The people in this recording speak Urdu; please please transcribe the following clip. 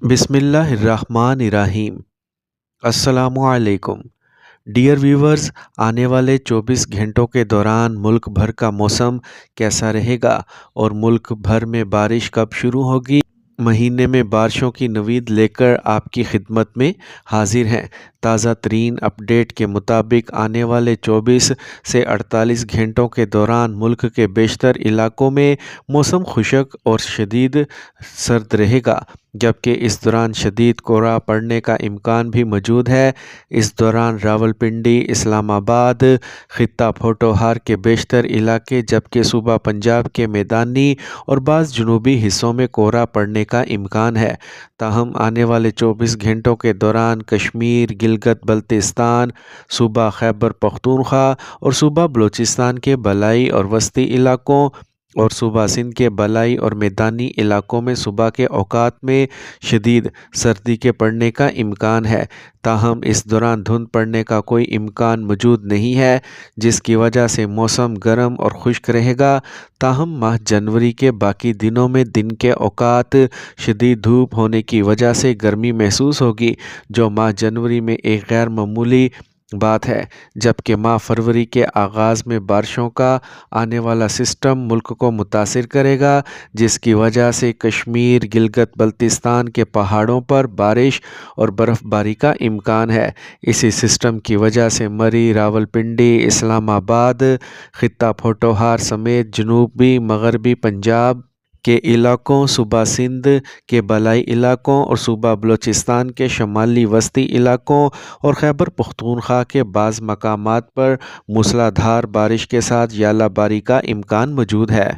بسم اللہ الرحمن الرحیم۔ السلام علیکم ڈیئر ویورز، آنے والے 24 گھنٹوں کے دوران ملک بھر کا موسم کیسا رہے گا اور ملک بھر میں بارش کب شروع ہوگی؟ مہینے میں بارشوں کی نوید لے کر آپ کی خدمت میں حاضر ہیں۔ تازہ ترین اپڈیٹ کے مطابق آنے والے 24 سے 48 گھنٹوں کے دوران ملک کے بیشتر علاقوں میں موسم خشک اور شدید سرد رہے گا، جبکہ اس دوران شدید کہرا پڑنے کا امکان بھی موجود ہے۔ اس دوران راولپنڈی، اسلام آباد، خطہ پوٹھوہار کے بیشتر علاقے، جبکہ صوبہ پنجاب کے میدانی اور بعض جنوبی حصوں میں کہرا پڑنے کا امکان ہے۔ تاہم آنے والے 24 گھنٹوں کے دوران کشمیر، گلگت بلتستان، صوبہ خیبر پختونخوا اور صوبہ بلوچستان کے بالائی اور وسطی علاقوں اور صوبہ سندھ کے بالائی اور میدانی علاقوں میں صبح کے اوقات میں شدید سردی کے پڑنے کا امکان ہے۔ تاہم اس دوران دھند پڑنے کا کوئی امکان موجود نہیں ہے، جس کی وجہ سے موسم گرم اور خشک رہے گا۔ تاہم ماہ جنوری کے باقی دنوں میں دن کے اوقات شدید دھوپ ہونے کی وجہ سے گرمی محسوس ہوگی، جو ماہ جنوری میں ایک غیر معمولی بات ہے، جبکہ ماہ فروری کے آغاز میں بارشوں کا آنے والا سسٹم ملک کو متاثر کرے گا، جس کی وجہ سے کشمیر، گلگت بلتستان کے پہاڑوں پر بارش اور برف باری کا امکان ہے۔ اسی سسٹم کی وجہ سے مری، راولپنڈی، اسلام آباد، خطہ پوٹھوہار سمیت جنوبی مغربی پنجاب کے علاقوں، صوبہ سندھ کے بالائی علاقوں اور صوبہ بلوچستان کے شمالی وسطی علاقوں اور خیبر پختونخوا کے بعض مقامات پر موسلا دھار بارش کے ساتھ ژالہ باری کا امکان موجود ہے۔